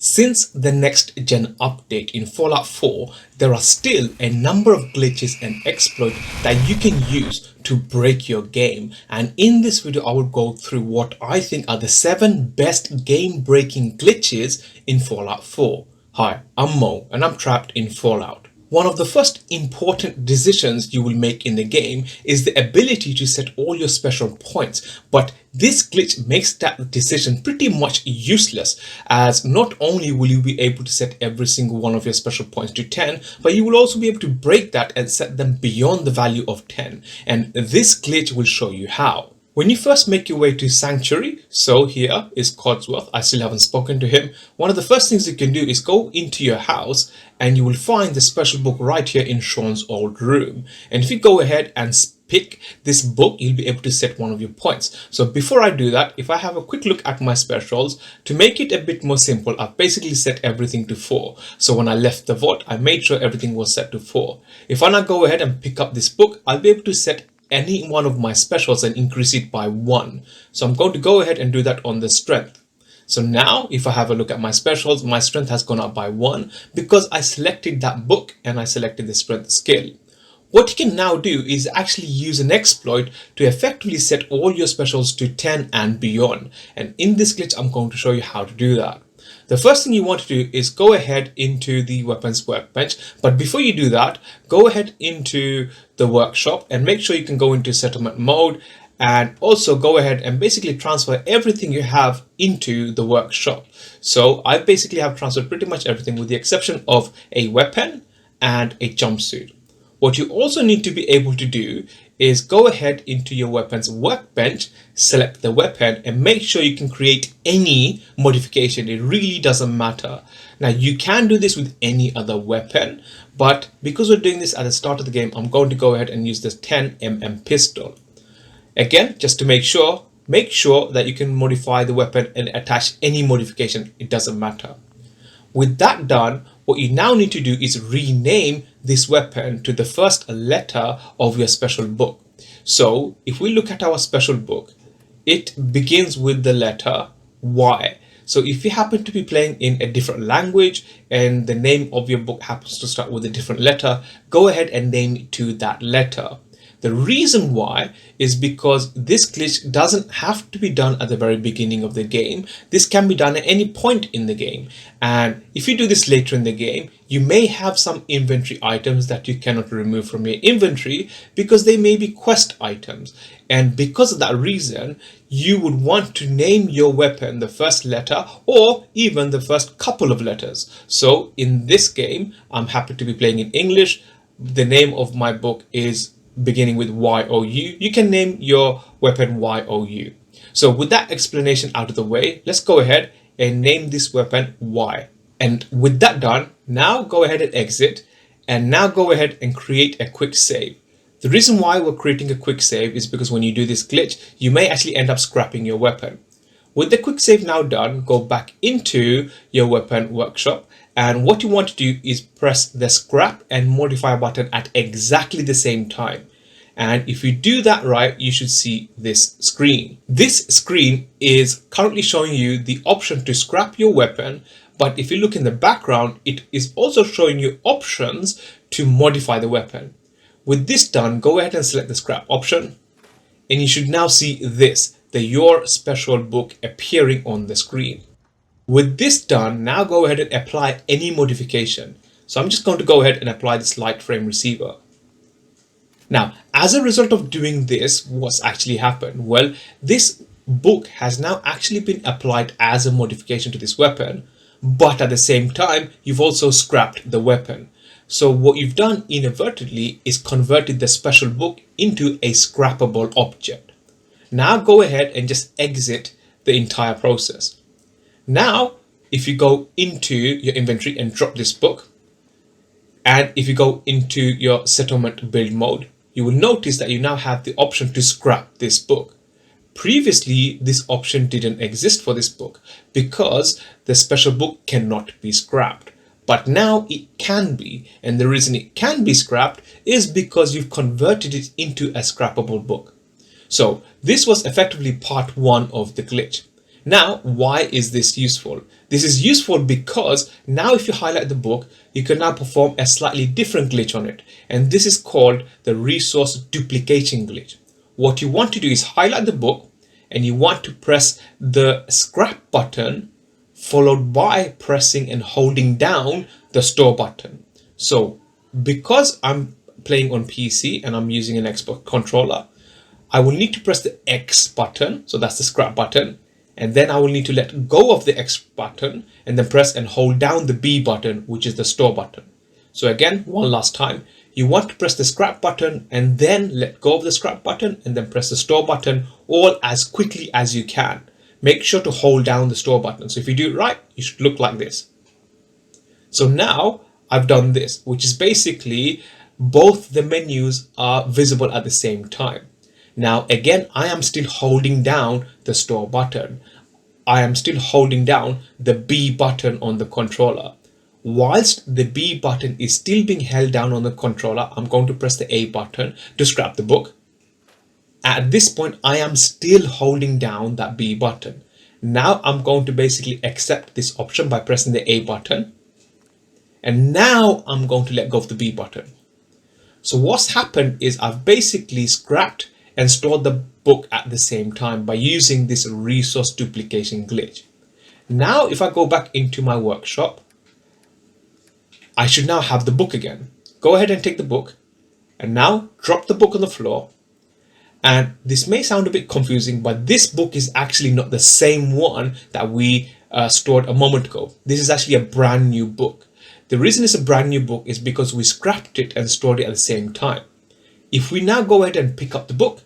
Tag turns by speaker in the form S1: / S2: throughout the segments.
S1: Since the next gen update in Fallout 4, there are still a number of glitches and exploits that you can use to break your game, and in this video I will go through what I think are the 7 best game breaking glitches in Fallout 4. Hi, I'm Mo and I'm trapped in Fallout. One of the first important decisions you will make in the game is the ability to set all your special points, but this glitch makes that decision pretty much useless, as not only will you be able to set every single one of your special points to 10, but you will also be able to break that and set them beyond the value of 10, and this glitch will show you how. When you first make your way to Sanctuary, so here is Codsworth, I still haven't spoken to him, one of the first things you can do is go into your house and you will find the special book right here in Sean's old room. And if you go ahead and pick this book, you'll be able to set one of your points. So before I do that, if I have a quick look at my specials, to make it a bit more simple, I've basically set everything to 4. So when I left the vault, I made sure everything was set to 4. If I now go ahead and pick up this book, I'll be able to set any one of my specials and increase it by 1. So I'm going to go ahead and do that on the strength. So now if I have a look at my specials, my strength has gone up by 1 because I selected that book and I selected the strength skill. What you can now do is actually use an exploit to effectively set all your specials to 10 and beyond. And in this glitch, I'm going to show you how to do that. The first thing you want to do is go ahead into the weapons workbench, but before you do that, go ahead into the workshop and make sure you can go into settlement mode, and also go ahead and basically transfer everything you have into the workshop. So I basically have transferred pretty much everything with the exception of a weapon and a jumpsuit. What you also need to be able to do is go ahead into your weapons workbench, select the weapon, and make sure you can create any modification. It really doesn't matter. Now you can do this with any other weapon, but because we're doing this at the start of the game, I'm going to go ahead and use this 10mm pistol. Again, just to make sure that you can modify the weapon and attach any modification. It doesn't matter. With that done, what you now need to do is rename this weapon to the first letter of your special book. So if we look at our special book, it begins with the letter Y. So if you happen to be playing in a different language and the name of your book happens to start with a different letter, go ahead and name it to that letter. The reason why is because this glitch doesn't have to be done at the very beginning of the game. This can be done at any point in the game. And if you do this later in the game, you may have some inventory items that you cannot remove from your inventory because they may be quest items. And because of that reason, you would want to name your weapon the first letter or even the first couple of letters. So in this game, I'm happy to be playing in English. The name of my book is beginning with YOU. You can name your weapon YOU. So with that explanation out of the way, let's go ahead and name this weapon Y. And with that done, now go ahead and exit, and now go ahead and create a quick save. The reason why we're creating a quick save is because when you do this glitch, you may actually end up scrapping your weapon. With the quick save now done, go back into your weapon workshop, and what you want to do is press the scrap and modify button at exactly the same time. And if you do that right, you should see this screen. This screen is currently showing you the option to scrap your weapon, but if you look in the background, it is also showing you options to modify the weapon. With this done, go ahead and select the scrap option, and you should now see this, the Your Special Book appearing on the screen. With this done, now go ahead and apply any modification. So I'm just going to go ahead and apply this light frame receiver. Now, as a result of doing this, what's actually happened? Well, this book has now actually been applied as a modification to this weapon, but at the same time, you've also scrapped the weapon. So what you've done inadvertently is converted the special book into a scrappable object. Now go ahead and just exit the entire process. Now, if you go into your inventory and drop this book, and if you go into your settlement build mode, you will notice that you now have the option to scrap this book. Previously, this option didn't exist for this book because the special book cannot be scrapped. But now it can be, and the reason it can be scrapped is because you've converted it into a scrappable book. So this was effectively part 1 of the glitch. Now, why is this useful? This is useful because now if you highlight the book, you can now perform a slightly different glitch on it. And this is called the resource duplication glitch. What you want to do is highlight the book and you want to press the scrap button followed by pressing and holding down the store button. So because I'm playing on PC and I'm using an Xbox controller, I will need to press the X button, so that's the scrap button, and then I will need to let go of the X button and then press and hold down the B button, which is the store button. So again, one last time, you want to press the scrap button and then let go of the scrap button and then press the store button all as quickly as you can. Make sure to hold down the store button. So if you do it right, you should look like this. So now I've done this, which is basically both the menus are visible at the same time. Now again, I am still holding down the store button. I am still holding down the B button on the controller. Whilst the B button is still being held down on the controller, I'm going to press the A button to scrap the book. At this point, I am still holding down that B button. Now I'm going to basically accept this option by pressing the A button. And now I'm going to let go of the B button. So what's happened is I've basically scrapped and stored the book at the same time by using this resource duplication glitch. Now if I go back into my workshop, I should now have the book again. Go ahead and take the book and now drop the book on the floor. And this may sound a bit confusing, but this book is actually not the same one that we stored a moment ago. This is actually a brand new book. The reason it's a brand new book is because we scrapped it and stored it at the same time. If we now go ahead and pick up the book,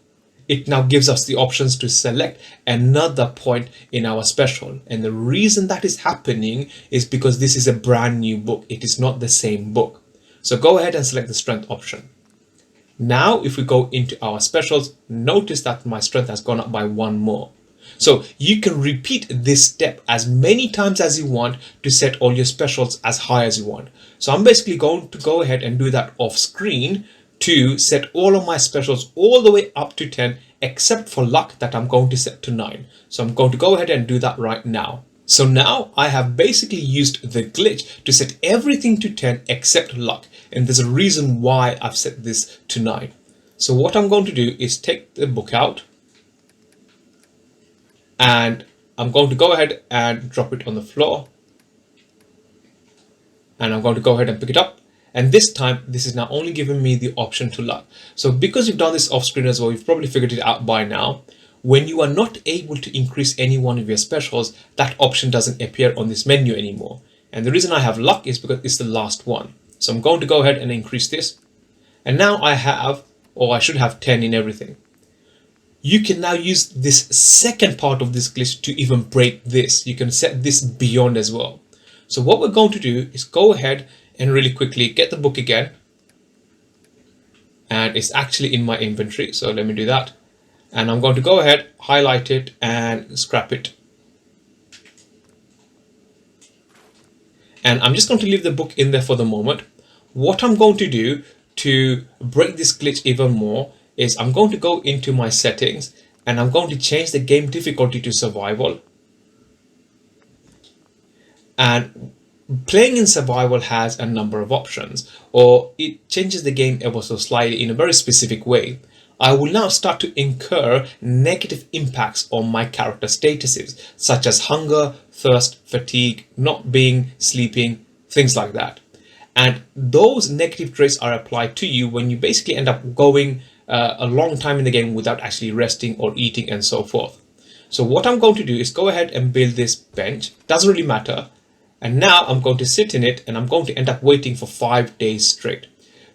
S1: it now gives us the options to select another point in our special. And the reason that is happening is because this is a brand new book. It is not the same book. So go ahead and select the strength option. Now, if we go into our specials, notice that my strength has gone up by 1 more. So you can repeat this step as many times as you want to set all your specials as high as you want. So I'm basically going to go ahead and do that off screen to set all of my specials all the way up to 10, except for luck that I'm going to set to 9. So I'm going to go ahead and do that right now. So now I have basically used the glitch to set everything to 10 except luck. And there's a reason why I've set this to 9. So what I'm going to do is take the book out and I'm going to go ahead and drop it on the floor. And I'm going to go ahead and pick it up. And this time, this is now only giving me the option to luck. So because you've done this off screen as well, you've probably figured it out by now. When you are not able to increase any one of your specials, that option doesn't appear on this menu anymore. And the reason I have luck is because it's the last one. So I'm going to go ahead and increase this. And now I have, or I should have 10 in everything. You can now use this second part of this glitch to even break this. You can set this beyond as well. So what we're going to do is go ahead and really quickly get the book again. And it's actually in my inventory. So let me do that. And I'm going to go ahead, highlight it and scrap it. And I'm just going to leave the book in there for the moment. What I'm going to do to break this glitch even more is I'm going to go into my settings and I'm going to change the game difficulty to survival. And playing in survival has a number of options, or it changes the game ever so slightly in a very specific way. I will now start to incur negative impacts on my character statuses, such as hunger, thirst, fatigue, not being, sleeping, things like that. And those negative traits are applied to you when you basically end up going a long time in the game without actually resting or eating and so forth. So what I'm going to do is go ahead and build this bench. Doesn't really matter. And now I'm going to sit in it and I'm going to end up waiting for 5 days straight.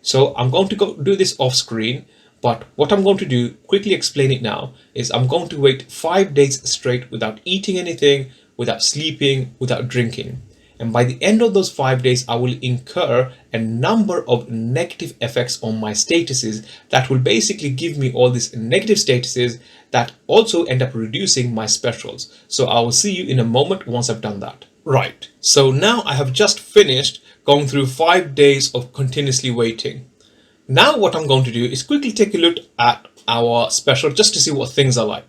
S1: So I'm going to go do this off screen. But what I'm going to do, quickly explain it now, is I'm going to wait 5 days straight without eating anything, without sleeping, without drinking. And by the end of those 5 days, I will incur a number of negative effects on my statuses that will basically give me all these negative statuses that also end up reducing my specials. So I will see you in a moment once I've done that. Right, so now I have just finished going through 5 days of continuously waiting. Now what I'm going to do is quickly take a look at our special just to see what things are like.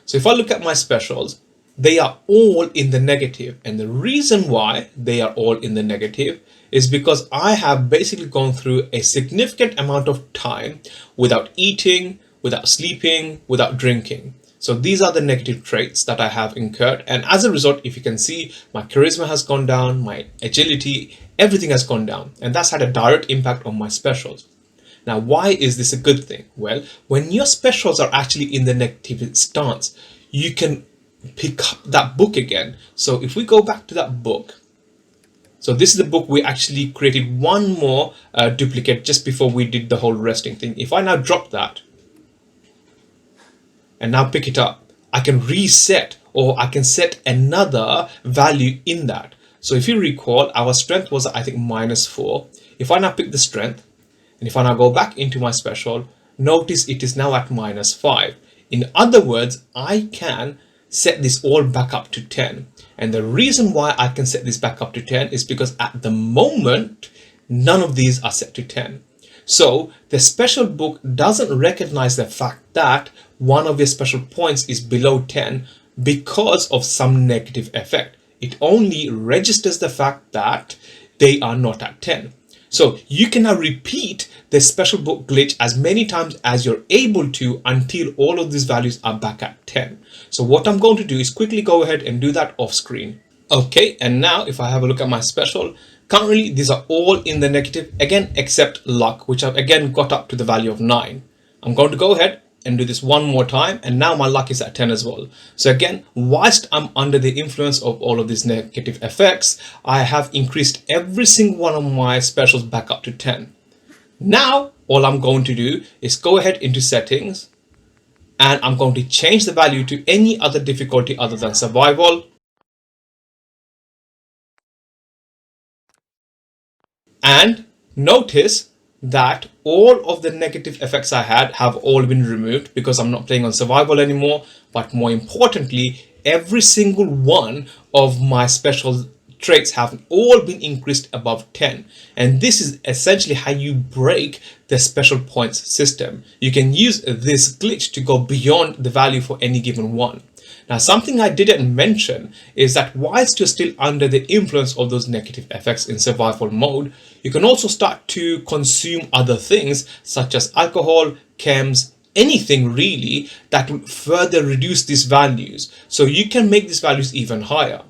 S1: So if I look at my specials, they are all in the negative. And the reason why they are all in the negative is because I have basically gone through a significant amount of time without eating, without sleeping, without drinking. So these are the negative traits that I have incurred. And as a result, if you can see, my charisma has gone down, my agility, everything has gone down. And that's had a direct impact on my specials. Now, why is this a good thing? Well, when your specials are actually in the negative stance, you can pick up that book again. So if we go back to that book, so this is the book we actually created one more duplicate just before we did the whole resting thing. If I now drop that and now pick it up, I can reset, or I can set another value in that. So if you recall, our strength was, I think, -4. If I now pick the strength, and if I now go back into my special, notice it is now at -5. In other words, I can set this all back up to 10. And the reason why I can set this back up to 10 is because at the moment, none of these are set to 10. So the special book doesn't recognize the fact that one of your special points is below 10 because of some negative effect. It only registers the fact that they are not at 10. So you can now repeat the special book glitch as many times as you're able to until all of these values are back at 10. So what I'm going to do is quickly go ahead and do that off screen. Okay, and now if I have a look at my special, currently these are all in the negative again, except luck, which I've again got up to the value of 9. I'm going to go ahead and do this one more time, and now my luck is at 10 as well. So again, whilst I'm under the influence of all of these negative effects, I have increased every single one of my specials back up to 10. Now all I'm going to do is go ahead into settings, and I'm going to change the value to any other difficulty other than survival. And notice that all of the negative effects I had have all been removed because I'm not playing on survival anymore. But more importantly, every single one of my special traits have all been increased above 10. And this is essentially how you break the special points system. You can use this glitch to go beyond the value for any given one. Now, something I didn't mention is that whilst you're still under the influence of those negative effects in survival mode, you can also start to consume other things such as alcohol, chems, anything really that will further reduce these values. So you can make these values even higher.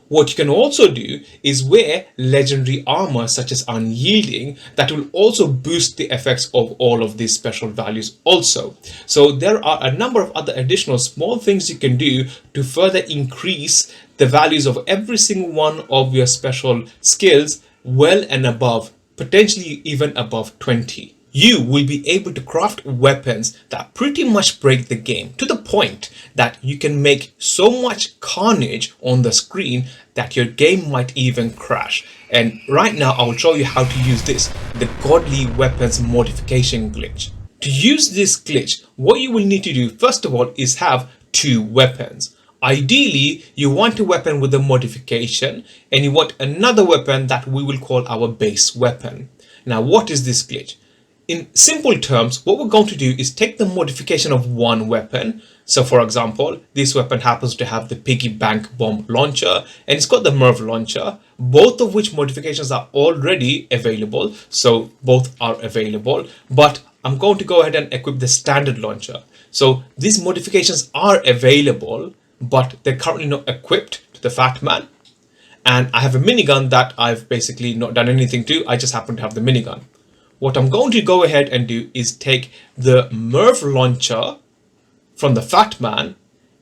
S1: What you can also do is wear legendary armor such as unyielding that will also boost the effects of all of these special values also. So there are a number of other additional small things you can do to further increase the values of every single one of your special skills well and above, potentially even above 20. You will be able to craft weapons that pretty much break the game to the point that you can make so much carnage on the screen that your game might even crash. And right now I will show you how to use this, the Godly Weapons Modification Glitch. To use this glitch, what you will need to do first of all is have 2 weapons. Ideally, you want a weapon with a modification and you want another weapon that we will call our base weapon. Now, what is this glitch? In simple terms, what we're going to do is take the modification of one weapon. So for example, this weapon happens to have the piggy bank bomb launcher and it's got the Merv launcher, both of which modifications are already available. So both are available, but I'm going to go ahead and equip the standard launcher. So these modifications are available, but they're currently not equipped to the Fat Man. And I have a minigun that I've basically not done anything to. I just happen to have the minigun. What I'm going to go ahead and do is take the Merv launcher from the Fat Man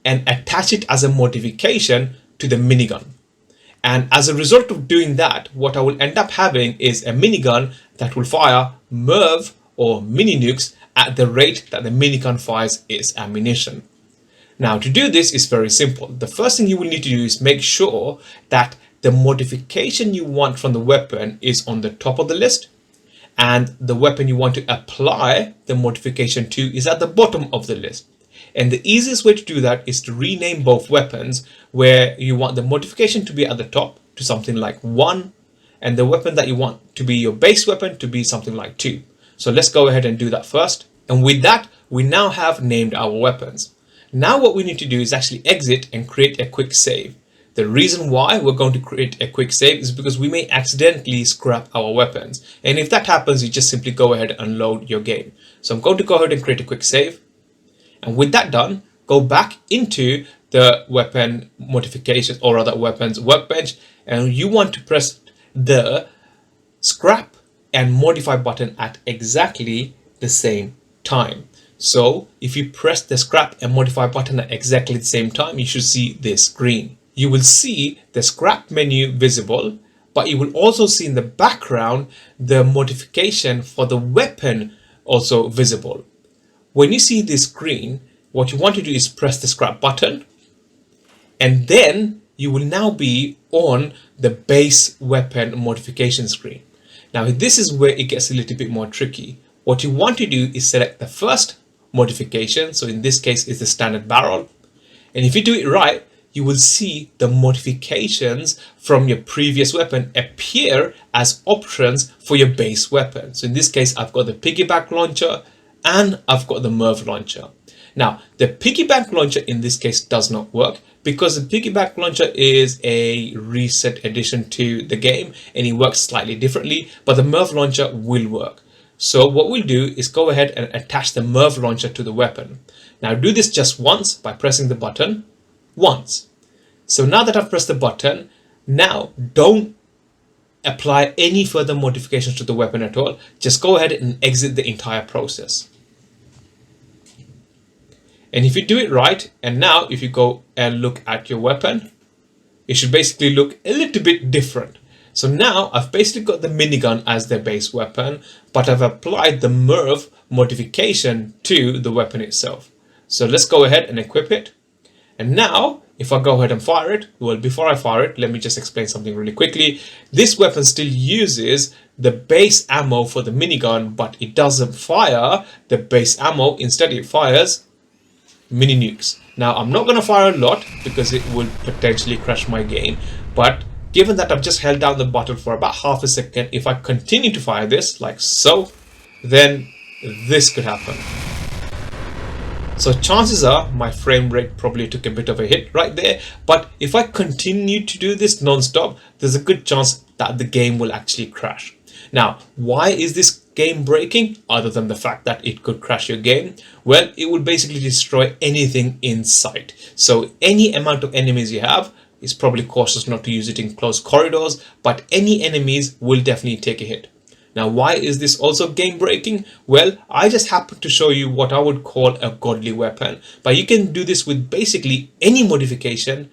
S1: and attach it as a modification to the minigun. And as a result of doing that, what I will end up having is a minigun that will fire Merv or mini nukes at the rate that the minigun fires its ammunition. Now, to do this is very simple. The first thing you will need to do is make sure that the modification you want from the weapon is on the top of the list, and the weapon you want to apply the modification to is at the bottom of the list. And the easiest way to do that is to rename both weapons, where you want the modification to be at the top to something like 1, and the weapon that you want to be your base weapon to be something like 2. So let's go ahead and do that first. And with that, we now have named our weapons. Now what we need to do is actually exit and create a quick save. The reason why we're going to create a quick save is because we may accidentally scrap our weapons. And if that happens, you just simply go ahead and load your game. So I'm going to go ahead and create a quick save. And with that done, go back into the weapon modifications, or rather weapons workbench, and you want to press the scrap and modify button at exactly the same time. So if you press the scrap and modify button at exactly the same time, you should see this screen. You will see the scrap menu visible, but you will also see in the background the modification for the weapon also visible. When you see this screen, what you want to do is press the scrap button, and then you will now be on the base weapon modification screen. Now this is where it gets a little bit more tricky. What you want to do is select the first modification, so in this case it's the standard barrel, and if you do it right, you will see the modifications from your previous weapon appear as options for your base weapon. So in this case, I've got the piggyback launcher and I've got the Merv launcher. Now, the piggyback launcher in this case does not work because the piggyback launcher is a recent addition to the game and it works slightly differently, but the Merv launcher will work. So what we'll do is go ahead and attach the Merv launcher to the weapon. Now do this just once by pressing the button once. So now that I've pressed the button, now don't apply any further modifications to the weapon at all. Just go ahead and exit the entire process. And if you do it right, and now if you go and look at your weapon, it should basically look a little bit different. So now I've basically got the minigun as the base weapon, but I've applied the Merv modification to the weapon itself. So let's go ahead and equip it. And now, if I go ahead and fire it, well, before I fire it, let me just explain something really quickly. This weapon still uses the base ammo for the minigun, but it doesn't fire the base ammo. Instead, it fires mini nukes. Now, I'm not going to fire a lot because it will potentially crash my game. But given that I've just held down the button for about half a second, if I continue to fire this, like so, then this could happen. So chances are my frame rate probably took a bit of a hit right there, but if I continue to do this non-stop, there's a good chance that the game will actually crash. Now, why is this game breaking other than the fact that it could crash your game? Well, it will basically destroy anything in sight. So any amount of enemies you have, it's probably cautious not to use it in close corridors, but any enemies will definitely take a hit. Now, why is this also game breaking? Well, I just happened to show you what I would call a godly weapon, but you can do this with basically any modification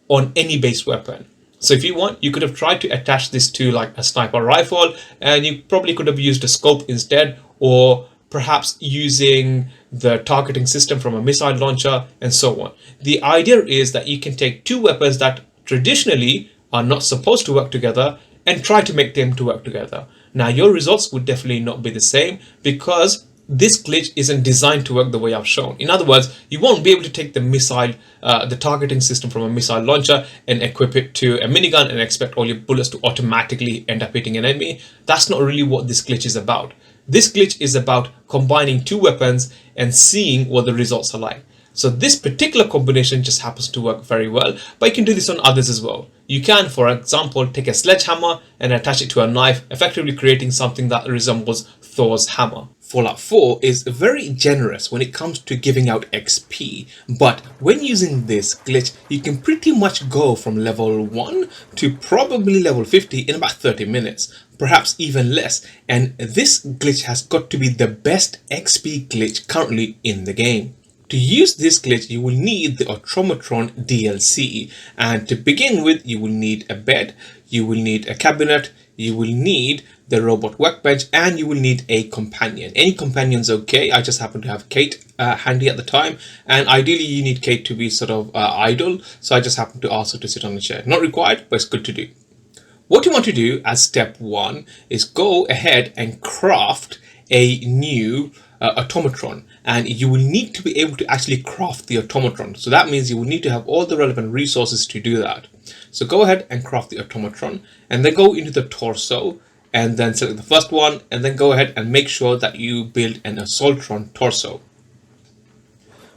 S1: on any base weapon. So if you want, you could have tried to attach this to like a sniper rifle, and you probably could have used a scope instead, or perhaps using the targeting system from a missile launcher and so on. The idea is that you can take two weapons that traditionally are not supposed to work together and try to make them to work together. Now your results would definitely not be the same because this glitch isn't designed to work the way I've shown. In other words, you won't be able to take the missile, the targeting system from a missile launcher and equip it to a minigun and expect all your bullets to automatically end up hitting an enemy. That's not really what this glitch is about. This glitch is about combining two weapons and seeing what the results are like. So this particular combination just happens to work very well, but you can do this on others as well. You can, for example, take a sledgehammer and attach it to a knife, effectively creating something that resembles Thor's hammer. Fallout 4 is very generous when it comes to giving out XP, but when using this glitch, you can pretty much go from level 1 to probably level 50 in about 30 minutes, perhaps even less, and this glitch has got to be the best XP glitch currently in the game. To use this glitch, you will need the Automatron DLC, and to begin with, you will need a bed, you will need a cabinet, you will need the robot workbench, and you will need a companion. Any companion's okay. I just happen to have Kate handy at the time, and ideally you need Kate to be sort of idle, so I just happen to ask her to sit on the chair. Not required, but it's good to do. What you want to do as step 1 is go ahead and craft a new automatron, and you will need to be able to actually craft the automatron. So that means you will need to have all the relevant resources to do that. So go ahead and craft the automatron, and then go into the torso, and then select the first one, and then go ahead and make sure that you build an assaultron torso.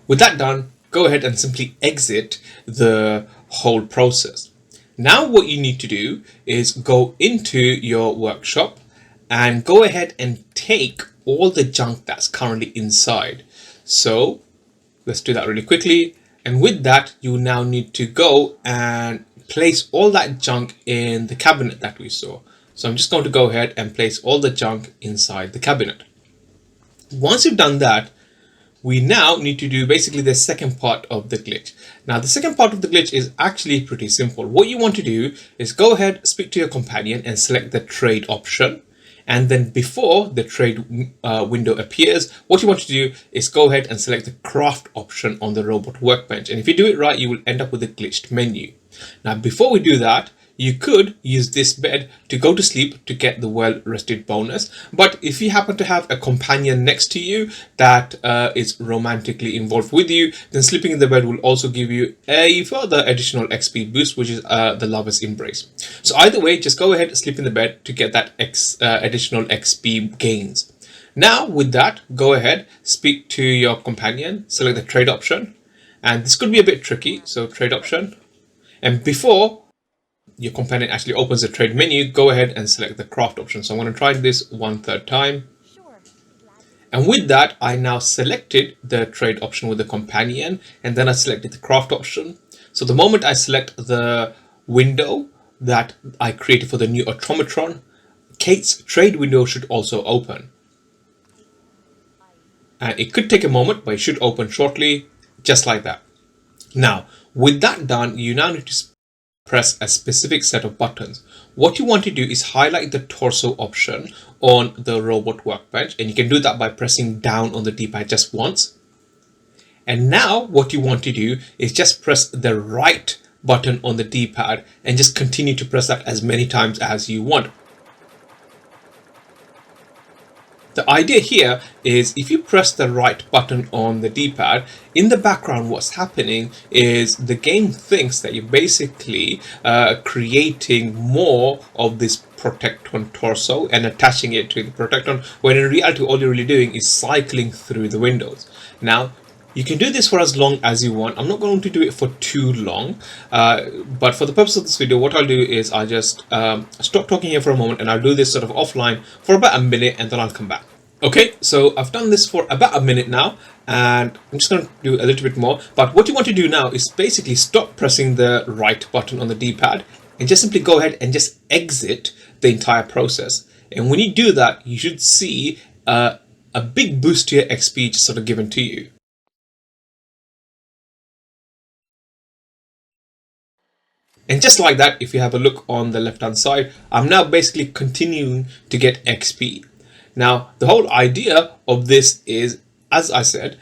S1: With that done, go ahead and simply exit the whole process. Now what you need to do is go into your workshop and go ahead and take all the junk that's currently inside. So let's do that really quickly. And with that, you now need to go and place all that junk in the cabinet that we saw. So I'm just going to go ahead and place all the junk inside the cabinet. Once you've done that, we now need to do basically the second part of the glitch. Now, the second part of the glitch is actually pretty simple. What you want to do is go ahead, speak to your companion and select the trade option. And then before the trade window appears, what you want to do is go ahead and select the craft option on the robot workbench. And if you do it right, you will end up with a glitched menu. Now, before we do that, you could use this bed to go to sleep to get the well rested bonus. But if you happen to have a companion next to you that is romantically involved with you, then sleeping in the bed will also give you a further additional XP boost, which is the lover's embrace. So either way, just go ahead and sleep in the bed to get that additional XP gains. Now with that, go ahead, speak to your companion, select the trade option, and this could be a bit tricky. So trade option, and before your companion actually opens the trade menu, go ahead and select the craft option. So I'm going to try this one third time. And with that, I now selected the trade option with the companion, and then I selected the craft option. So the moment I select the window that I created for the new Automatron, Kate's trade window should also open. And it could take a moment, but it should open shortly, just like that. Now, with that done, you now need to press a specific set of buttons. What you want to do is highlight the torso option on the robot workbench, and you can do that by pressing down on the D-pad just once. And now what you want to do is just press the right button on the D-pad and just continue to press that as many times as you want. The idea here is if you press the right button on the D-pad, in the background what's happening is the game thinks that you're basically creating more of this Protecton torso and attaching it to the Protecton, when in reality all you're really doing is cycling through the windows. Now, you can do this for as long as you want. I'm not going to do it for too long, but for the purpose of this video, what I'll do is I'll just stop talking here for a moment and I'll do this sort of offline for about a minute and then I'll come back. Okay, so I've done this for about a minute now and I'm just going to do a little bit more. But what you want to do now is basically stop pressing the right button on the D-pad and just simply go ahead and just exit the entire process. And when you do that, you should see a big boost to your XP just sort of given to you. And just like that, if you have a look on the left hand side, I'm now basically continuing to get XP. Now, the whole idea of this is, as I said,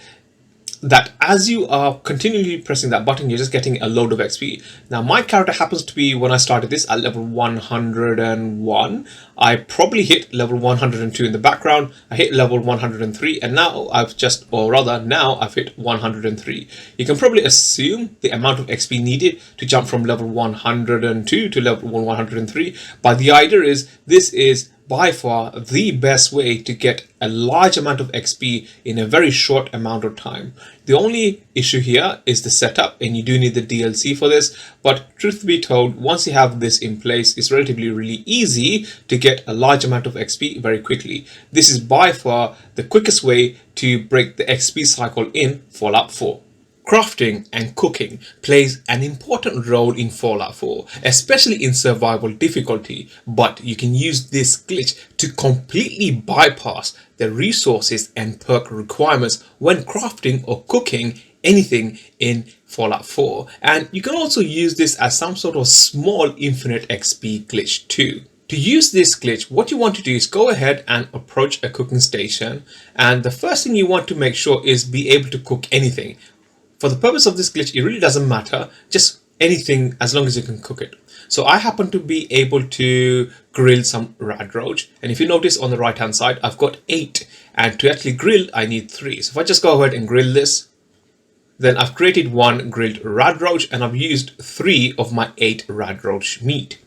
S1: that as you are continually pressing that button, you're just getting a load of XP. Now, my character happens to be, when I started this, at level 101. I probably hit level 102 in the background. I hit level 103, and now I've just, or rather, now I've hit 103. You can probably assume the amount of XP needed to jump from level 102 to level 103. But the idea is, this is by far the best way to get a large amount of XP in a very short amount of time. The only issue here is the setup, and you do need the DLC for this, but truth be told, once you have this in place, it's relatively really easy to get a large amount of XP very quickly. This is by far the quickest way to break the XP cycle in Fallout 4. Crafting and cooking plays an important role in Fallout 4, especially in survival difficulty, but you can use this glitch to completely bypass the resources and perk requirements when crafting or cooking anything in Fallout 4. And you can also use this as some sort of small infinite XP glitch too. To use this glitch, what you want to do is go ahead and approach a cooking station, and the first thing you want to make sure is be able to cook anything. For the purpose of this glitch, it really doesn't matter, just anything as long as you can cook it. So I happen to be able to grill some rad roach, and if you notice on the right hand side, I've got 8, and to actually grill I need 3. So if I just go ahead and grill this, then I've created 1 grilled rad roach and I've used 3 of my 8 rad roach meat.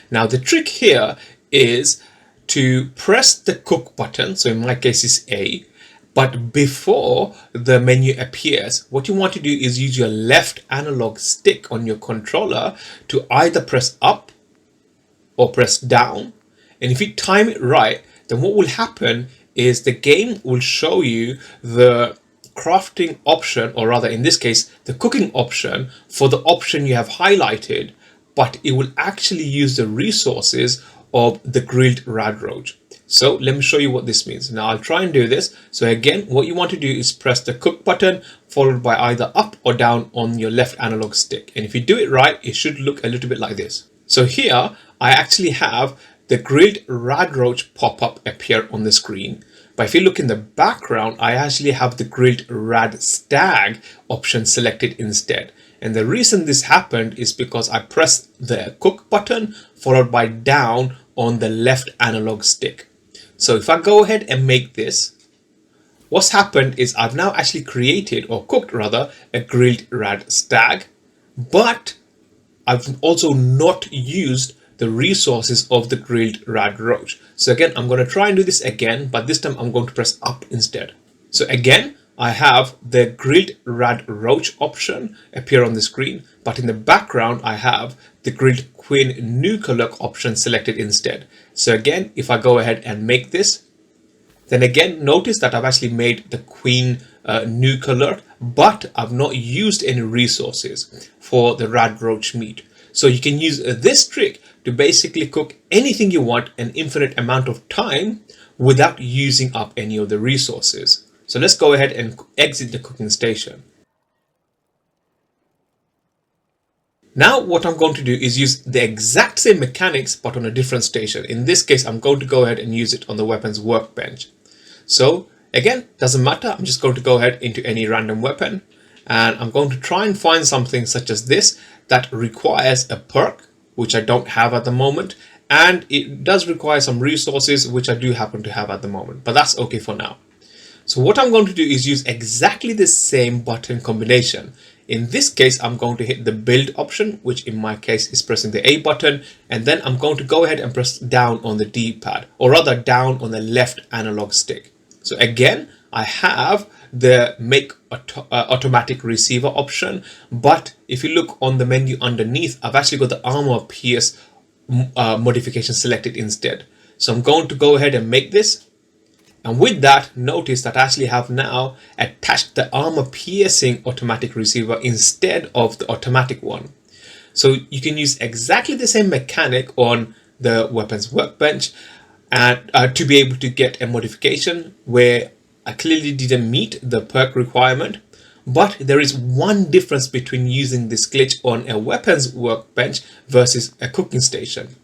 S1: Now the trick here is to press the cook button, so in my case it's A, But before the menu appears, what you want to do is use your left analog stick on your controller to either press up or press down. And if you time it right, then what will happen is the game will show you the crafting option, or rather in this case, the cooking option for the option you have highlighted, but it will actually use the resources of the grilled rad roach. So let me show you what this means. Now I'll try and do this. So again, what you want to do is press the cook button followed by either up or down on your left analog stick. And if you do it right, it should look a little bit like this. So here I actually have the grilled rad roach pop-up appear on the screen. But if you look in the background, I actually have the grilled rad stag option selected instead. And the reason this happened is because I pressed the cook button followed by down on the left analog stick. So if I go ahead and make this, what's happened is I've now actually created, or cooked rather, a grilled rad stag, but I've also not used the resources of the grilled rad roach. So again, I'm going to try and do this again, but this time I'm going to press up instead. So again, I have the grilled rad roach option appear on the screen, but in the background I have the grilled queen nucalurk option selected instead. So again, if I go ahead and make this, then again, notice that I've actually made the queen nucalurk, but I've not used any resources for the rad roach meat. So you can use this trick to basically cook anything you want an infinite amount of time without using up any of the resources. So let's go ahead and exit the cooking station. Now what I'm going to do is use the exact same mechanics but on a different station. In this case, I'm going to go ahead and use it on the weapons workbench. So again, doesn't matter. I'm just going to go ahead into any random weapon and I'm going to try and find something such as this that requires a perk, which I don't have at the moment, and it does require some resources, which I do happen to have at the moment, but that's okay for now. So what I'm going to do is use exactly the same button combination. In this case, I'm going to hit the build option, which in my case is pressing the A button, and then I'm going to go ahead and press down on the D-pad, or rather down on the left analog stick. So again, I have the make automatic receiver option, but if you look on the menu underneath, I've actually got the armor pierce modification selected instead. So I'm going to go ahead and make this. And with that, notice that I actually have now attached the armor piercing automatic receiver instead of the automatic one. So you can use exactly the same mechanic on the weapons workbench and to be able to get a modification where I clearly didn't meet the perk requirement. But there is one difference between using this glitch on a weapons workbench versus a cooking station.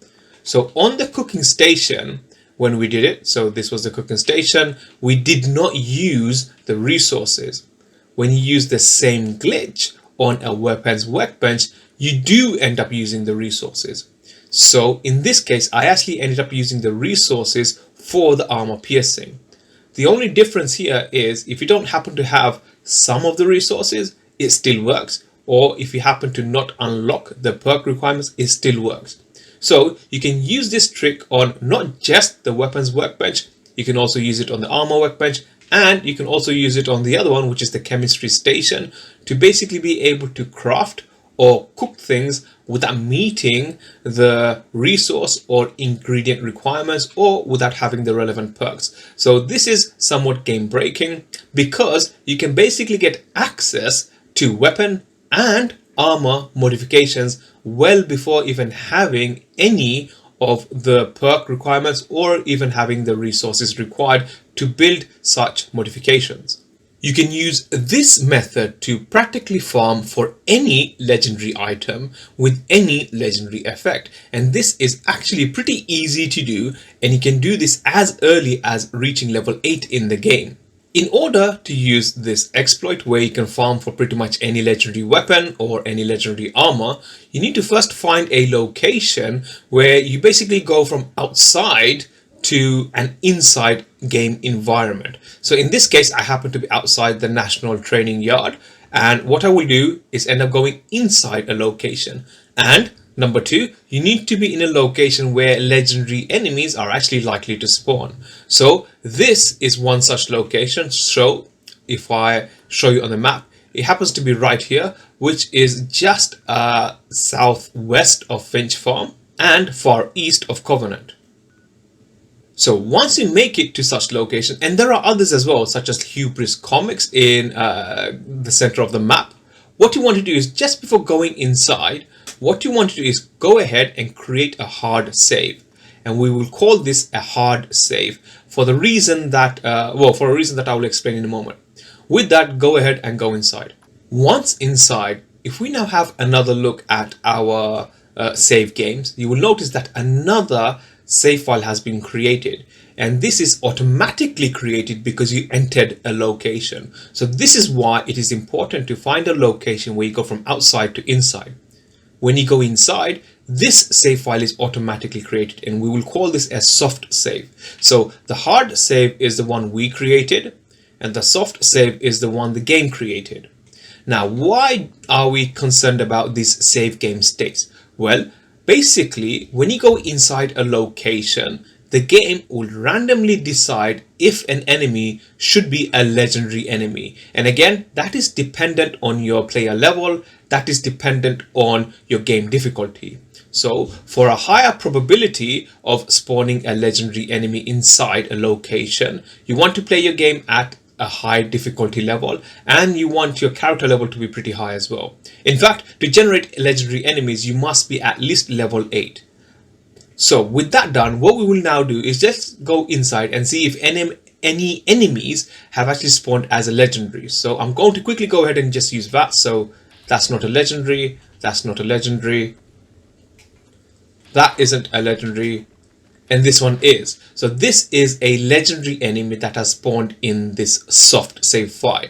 S1: So on the cooking station, when we did it, so this was the cooking station, we did not use the resources. When you use the same glitch on a weapons workbench, you do end up using the resources. So in this case, I actually ended up using the resources for the armor piercing. The only difference here is if you don't happen to have some of the resources, it still works. Or if you happen to not unlock the perk requirements, it still works. So you can use this trick on not just the weapons workbench, you can also use it on the armor workbench, and you can also use it on the other one, which is the chemistry station, to basically be able to craft or cook things without meeting the resource or ingredient requirements or without having the relevant perks. So this is somewhat game breaking because you can basically get access to weapon and armor modifications well before even having any of the perk requirements or even having the resources required to build such modifications. You can use this method to practically farm for any legendary item with any legendary effect, and this is actually pretty easy to do, and you can do this as early as reaching level 8 in the game. In order to use this exploit where you can farm for pretty much any legendary weapon or any legendary armor, you need to first find a location where you basically go from outside to an inside game environment. So in this case, I happen to be outside the National Training Yard, and what I will do is end up going inside a location. And Number two, you need to be in a location where legendary enemies are actually likely to spawn. So this is one such location. So if I show you on the map, it happens to be right here, which is just southwest of Finch Farm and far east of Covenant. So once you make it to such location, and there are others as well, such as Hubris Comics in the center of the map, what you want to do is, just before going inside, what you want to do is go ahead and create a hard save. And we will call this a hard save for the reason that, for a reason that I will explain in a moment. With that, go ahead and go inside. Once inside, if we now have another look at our save games, you will notice that another save file has been created, and this is automatically created because you entered a location. So this is why it is important to find a location where you go from outside to inside. When you go inside, this save file is automatically created, and we will call this a soft save. So the hard save is the one we created, and the soft save is the one the game created. Now, why are we concerned about these save game states? Well, basically, when you go inside a location, the game will randomly decide if an enemy should be a legendary enemy. And again, that is dependent on your player level, that is dependent on your game difficulty. So for a higher probability of spawning a legendary enemy inside a location, you want to play your game at a high difficulty level, and you want your character level to be pretty high as well. In fact, to generate legendary enemies, you must be at least level 8. So with that done, what we will now do is just go inside and see if any enemies have actually spawned as a legendary. So I'm going to quickly go ahead and just use that. So that's not a legendary, that's not a legendary, that isn't a legendary, and this one is. So this is a legendary enemy that has spawned in this soft save file.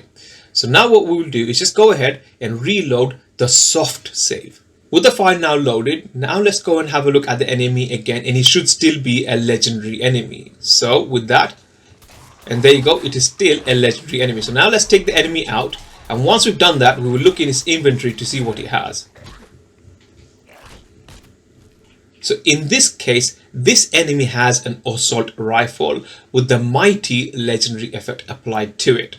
S1: So now what we will do is just go ahead and reload the soft save. With the file now loaded, now let's go and have a look at the enemy again, and it should still be a legendary enemy. So with that, and there you go, it is still a legendary enemy. So now let's take the enemy out, and once we've done that, we will look in his inventory to see what it has. So in this case, this enemy has an assault rifle with the mighty legendary effect applied to it.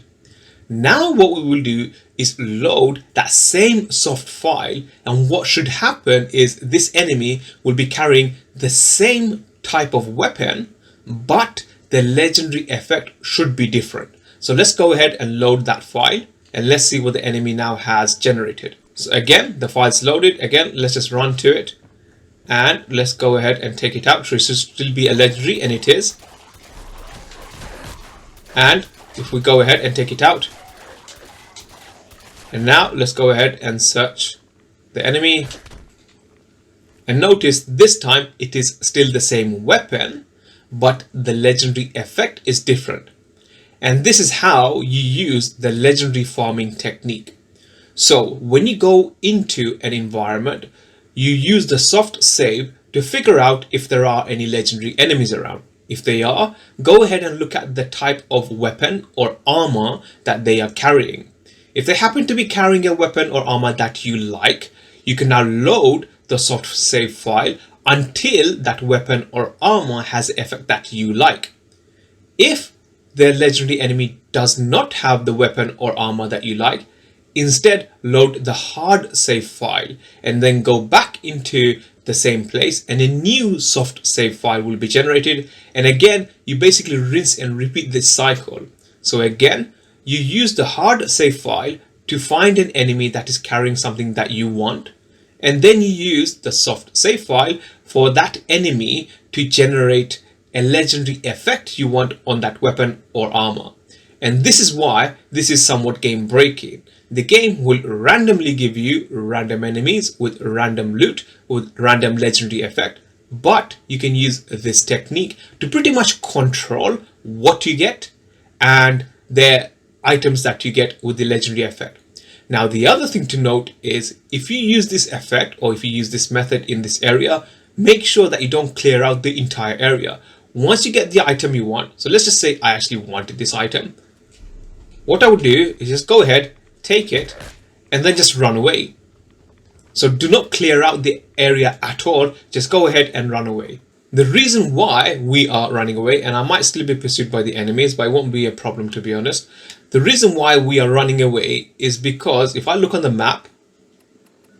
S1: Now what we will do is load that same soft file, and what should happen is this enemy will be carrying the same type of weapon, but the legendary effect should be different. So let's go ahead and load that file, and let's see what the enemy now has generated. So again, the file's loaded. Again, let's just run to it. And let's go ahead and take it out. So it should still be a legendary, and it is. And if we go ahead and take it out, and now let's go ahead and search the enemy, and notice this time it is still the same weapon, but the legendary effect is different. And this is how you use the legendary farming technique. So when you go into an environment, you use the soft save to figure out if there are any legendary enemies around. If they are, go ahead and look at the type of weapon or armor that they are carrying. If they happen to be carrying a weapon or armor that you like, you can now load the soft save file until that weapon or armor has the effect that you like. If the legendary enemy does not have the weapon or armor that you like, instead load the hard save file and then go back into the same place, and a new soft save file will be generated. And again, you basically rinse and repeat this cycle. So again, you use the hard save file to find an enemy that is carrying something that you want, and then you use the soft save file for that enemy to generate a legendary effect you want on that weapon or armor. And this is why this is somewhat game breaking. The game will randomly give you random enemies with random loot, with random legendary effect, but you can use this technique to pretty much control what you get and the items that you get with the legendary effect. Now, the other thing to note is if you use this effect or if you use this method in this area, make sure that you don't clear out the entire area. Once you get the item you want, so let's just say I actually wanted this item, what I would do is just go ahead, take it, and then just run away. So do not clear out the area at all, just go ahead and run away. The reason why we are running away, and I might still be pursued by the enemies, but it won't be a problem to be honest. The reason why we are running away is because if I look on the map,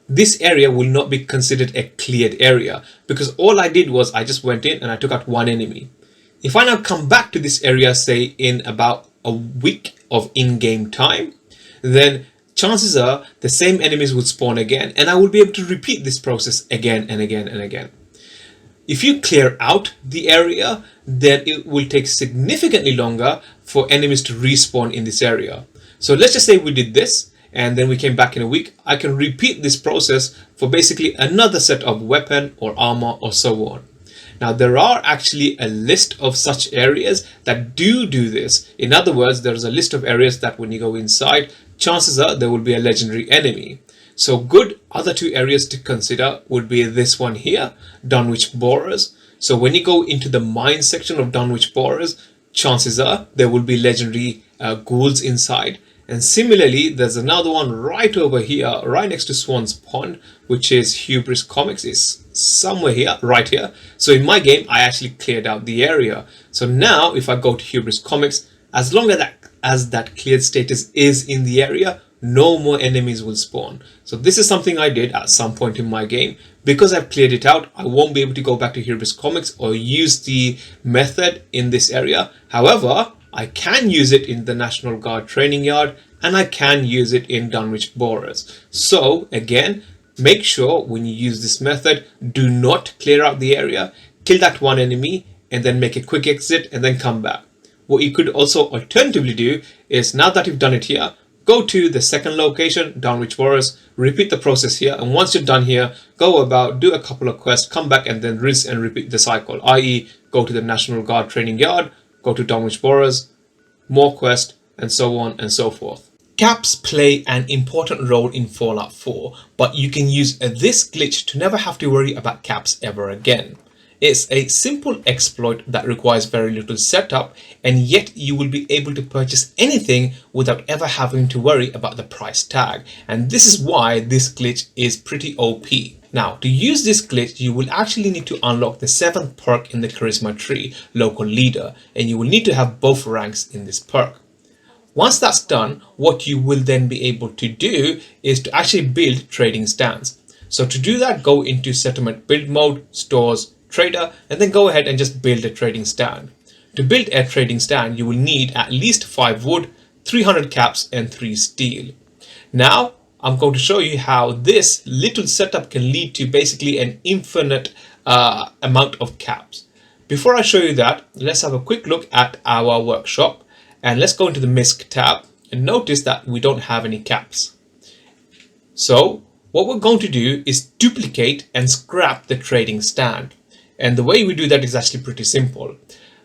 S1: this area will not be considered a cleared area because all I did was I just went in and I took out one enemy. If I now come back to this area, say in about a week of in-game time, then chances are the same enemies would spawn again and I will be able to repeat this process again and again and again. If you clear out the area, then it will take significantly longer for enemies to respawn in this area. So let's just say we did this and then we came back in a week. I can repeat this process for basically another set of weapon or armor or so on. Now there are actually a list of such areas that do this. In other words, there's a list of areas that when you go inside, chances are there will be a legendary enemy. So good other two areas to consider would be this one here, Dunwich Borers. So when you go into the mine section of Dunwich Borers, chances are there will be legendary ghouls inside. And similarly, there's another one right over here, right next to Swan's Pond, which is Hubris Comics. Is somewhere here, right here. So in my game, I actually cleared out the area. So now if I go to Hubris Comics, as long as that cleared status is in the area, no more enemies will spawn. So this is something I did at some point in my game. Because I've cleared it out, I won't be able to go back to Hubris Comics or use the method in this area. However, I can use it in the National Guard training yard and I can use it in Dunwich Borers. So again, make sure when you use this method, do not clear out the area, kill that one enemy and then make a quick exit and then come back. What you could also alternatively do is, now that you've done it here, go to the second location, Dunwich Borers, repeat the process here, and once you're done here, go about, do a couple of quests, come back and then rinse and repeat the cycle, i.e. go to the National Guard training yard, go to Dunwich Borers, more quest, and so on and so forth. Caps play an important role in Fallout 4, but you can use this glitch to never have to worry about caps ever again. It's a simple exploit that requires very little setup, and yet you will be able to purchase anything without ever having to worry about the price tag. And this is why this glitch is pretty OP. Now, to use this glitch, you will actually need to unlock the 7th perk in the Charisma tree, Local Leader, and you will need to have both ranks in this perk. Once that's done, what you will then be able to do is to actually build trading stands. So to do that, go into Settlement Build Mode, Stores, Trader, and then go ahead and just build a trading stand. To build a trading stand, you will need at least 5 wood, 300 caps, and 3 steel. Now, I'm going to show you how this little setup can lead to basically an infinite amount of caps. Before I show you that, let's have a quick look at our workshop, and let's go into the MISC tab and notice that we don't have any caps. So what we're going to do is duplicate and scrap the trading stand. And the way we do that is actually pretty simple.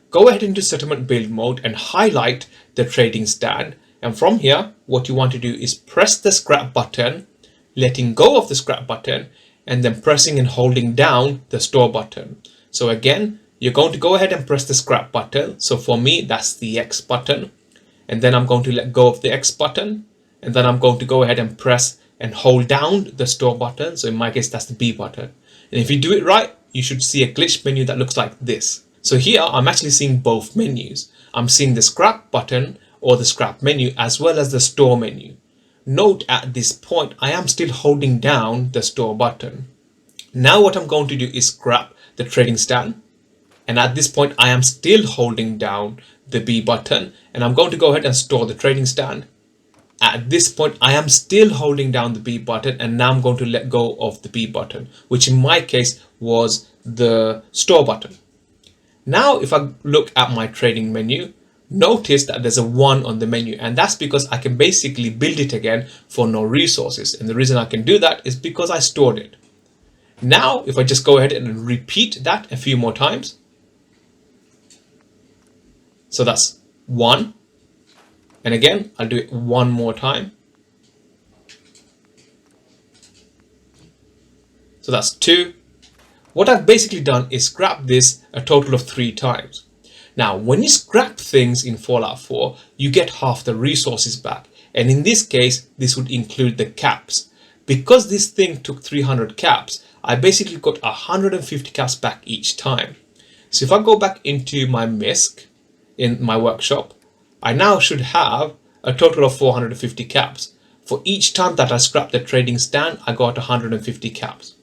S1: Go ahead into Settlement Build Mode and highlight the trading stand. And from here, what you want to do is press the scrap button, letting go of the scrap button, and then pressing and holding down the store button. So again, you're going to go ahead and press the scrap button. So for me, that's the X button. And then I'm going to let go of the X button. And then I'm going to go ahead and press and hold down the store button. So in my case, that's the B button. And if you do it right, you should see a glitch menu that looks like this. So here I'm actually seeing both menus. I'm seeing the scrap button or the scrap menu as well as the store menu. Note at this point, I am still holding down the store button. Now what I'm going to do is scrap the trading stand. And at this point, I am still holding down the B button and I'm going to go ahead and store the trading stand. At this point, I am still holding down the B button and now I'm going to let go of the B button, which in my case was the store button. Now, if I look at my trading menu, notice that there's a 1 on the menu, and that's because I can basically build it again for no resources. And the reason I can do that is because I stored it. Now, if I just go ahead and repeat that a few more times. So that's 1. And again, I'll do it one more time. So that's 2. What I've basically done is scrap this a total of 3 times. Now, when you scrap things in Fallout 4, you get half the resources back. And in this case, this would include the caps. because this thing took 300 caps, I basically got 150 caps back each time. So if I go back into my MISC in my workshop, I now should have a total of 450 caps. For each time that I scrapped the trading stand, I got 150 caps.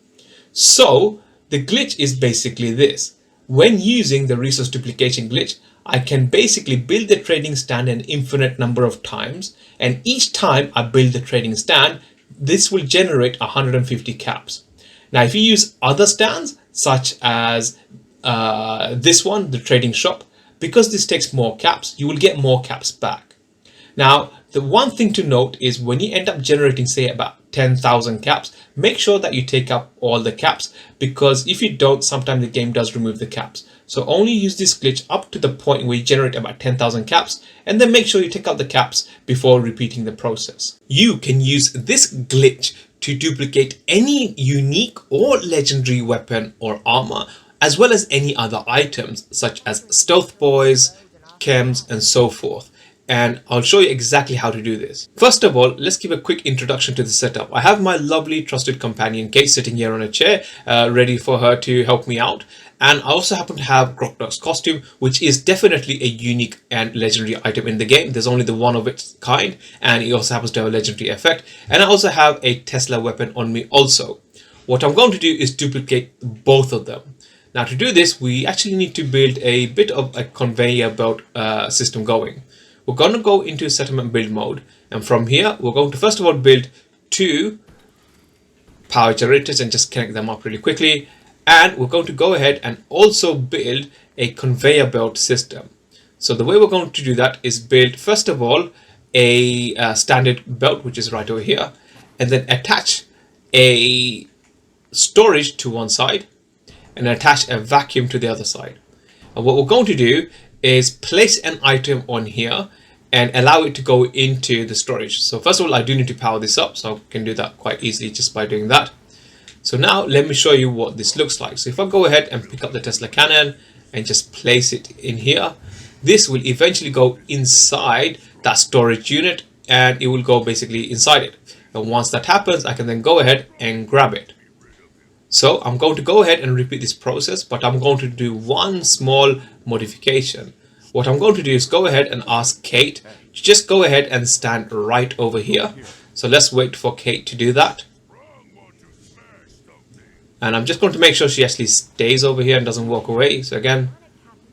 S1: So the glitch is basically this. When using the resource duplication glitch, I can basically build the trading stand an infinite number of times, and each time I build the trading stand, this will generate 150 caps. Now if you use other stands such as this one, the trading shop, because this takes more caps, you will get more caps back. Now the one thing to note is when you end up generating say about 10,000 caps, make sure that you take up all the caps, because if you don't, sometimes the game does remove the caps. So only use this glitch up to the point where you generate about 10,000 caps, and then make sure you take out the caps before repeating the process. You can use this glitch to duplicate any unique or legendary weapon or armor, as well as any other items such as stealth boys, chems, and so forth. And I'll show you exactly how to do this. First of all, let's give a quick introduction to the setup. I have my lovely trusted companion Kate sitting here on a chair, ready for her to help me out. And I also happen to have Grokdok's costume, which is definitely a unique and legendary item in the game. There's only the one of its kind, and it also happens to have a legendary effect. And I also have a Tesla weapon on me also. What I'm going to do is duplicate both of them. Now to do this, we actually need to build a bit of a conveyor belt system going. We're going to go into settlement build mode, and from here we're going to first of all build 2 power generators and just connect them up really quickly, and we're going to go ahead and also build a conveyor belt system. So the way we're going to do that is build first of all a standard belt, which is right over here, and then attach a storage to one side and attach a vacuum to the other side. And what we're going to do is place an item on here and allow it to go into the storage. So first of all, I do need to power this up, so I can do that quite easily just by doing that. So now let me show you what this looks like. So if I go ahead and pick up the Tesla cannon and just place it in here, this will eventually go inside that storage unit, and it will go basically inside it. And once that happens, I can then go ahead and grab it. So I'm going to go ahead and repeat this process, but I'm going to do one small modification. What I'm going to do is go ahead and ask Kate to just go ahead and stand right over here. So let's wait for Kate to do that. And I'm just going to make sure she actually stays over here and doesn't walk away. So again,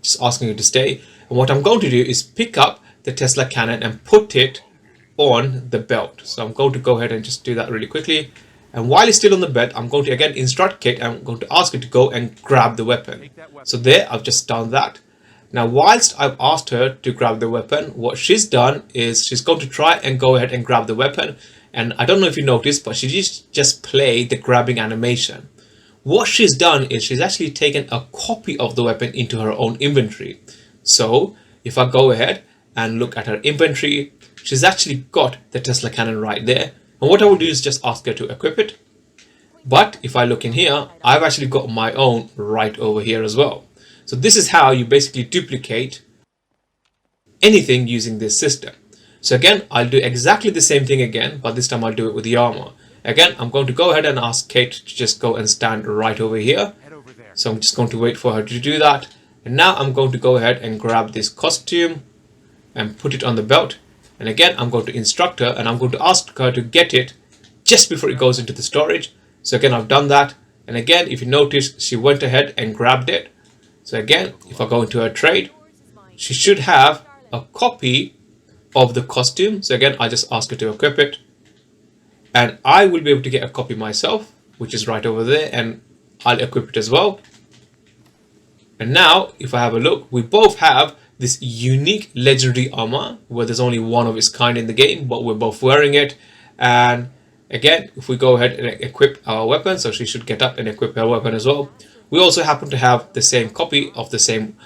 S1: just asking her to stay. And what I'm going to do is pick up the Tesla cannon and put it on the belt. So I'm going to go ahead and just do that really quickly. And while it's still on the bed, I'm going to again instruct Kate. I'm going to ask her to go and grab the weapon. So there, I've just done that. Now, whilst I've asked her to grab the weapon, what she's done is she's going to try and go ahead and grab the weapon. And I don't know if you noticed, but she just played the grabbing animation. What she's done is she's actually taken a copy of the weapon into her own inventory. So if I go ahead and look at her inventory, she's actually got the Tesla cannon right there. And what I will do is just ask her to equip it. But if I look in here, I've actually got my own right over here as well. So this is how you basically duplicate anything using this system. So again, I'll do exactly the same thing again, but this time I'll do it with the armor. Again, I'm going to go ahead and ask Kate to just go and stand right over here. So I'm just going to wait for her to do that. And now I'm going to go ahead and grab this costume and put it on the belt. And again, I'm going to instruct her and I'm going to ask her to get it just before it goes into the storage. So again, I've done that. And again, if you notice, she went ahead and grabbed it. So again, if I go into her trade, she should have a copy of the costume. So again, I just ask her to equip it. And I will be able to get a copy myself, which is right over there. And I'll equip it as well. And now, if I have a look, we both have this unique legendary armor where there's only one of its kind in the game, but we're both wearing it. And again, if we go ahead and equip our weapon, so she should get up and equip her weapon as well. We also happen to have the same copy of the same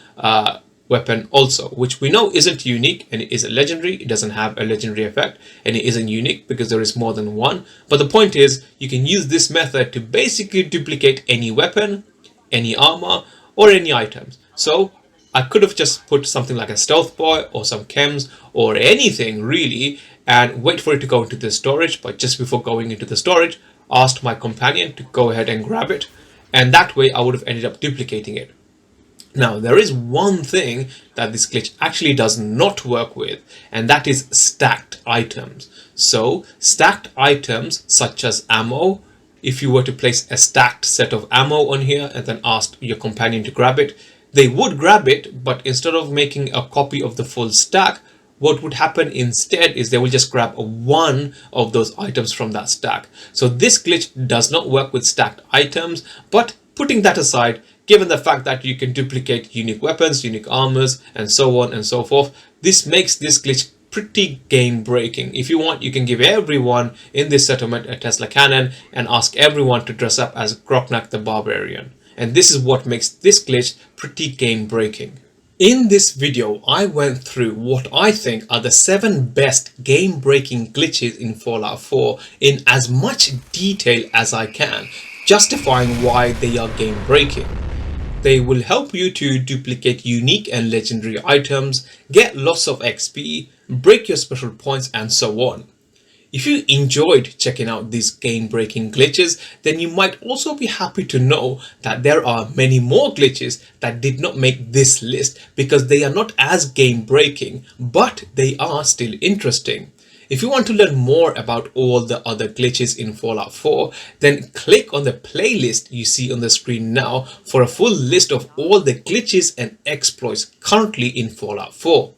S1: weapon also, which we know isn't unique and it isn't legendary. It doesn't have a legendary effect and it isn't unique because there is more than one. But the point is, you can use this method to basically duplicate any weapon, any armor, or any items. So I could have just put something like a stealth boy or some chems or anything really and wait for it to go into the storage. But just before going into the storage, asked my companion to go ahead and grab it, and that way I would have ended up duplicating it. Now, there is one thing that this glitch actually does not work with, and that is stacked items. So, stacked items such as ammo, if you were to place a stacked set of ammo on here and then ask your companion to grab it, they would grab it, but instead of making a copy of the full stack, what would happen instead is they will just grab one of those items from that stack. So this glitch does not work with stacked items, but putting that aside, given the fact that you can duplicate unique weapons, unique armors, and so on and so forth, this makes this glitch pretty game breaking. If you want, you can give everyone in this settlement a Tesla cannon and ask everyone to dress up as Groknak the Barbarian. And this is what makes this glitch pretty game breaking. In this video, I went through what I think are the 7 best game-breaking glitches in Fallout 4 in as much detail as I can, justifying why they are game-breaking. They will help you to duplicate unique and legendary items, get lots of XP, break your special points, and so on. If you enjoyed checking out these game-breaking glitches, then you might also be happy to know that there are many more glitches that did not make this list because they are not as game-breaking, but they are still interesting. If you want to learn more about all the other glitches in Fallout 4, then click on the playlist you see on the screen now for a full list of all the glitches and exploits currently in Fallout 4.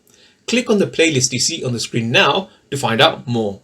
S1: Click on the playlist you see on the screen now to find out more.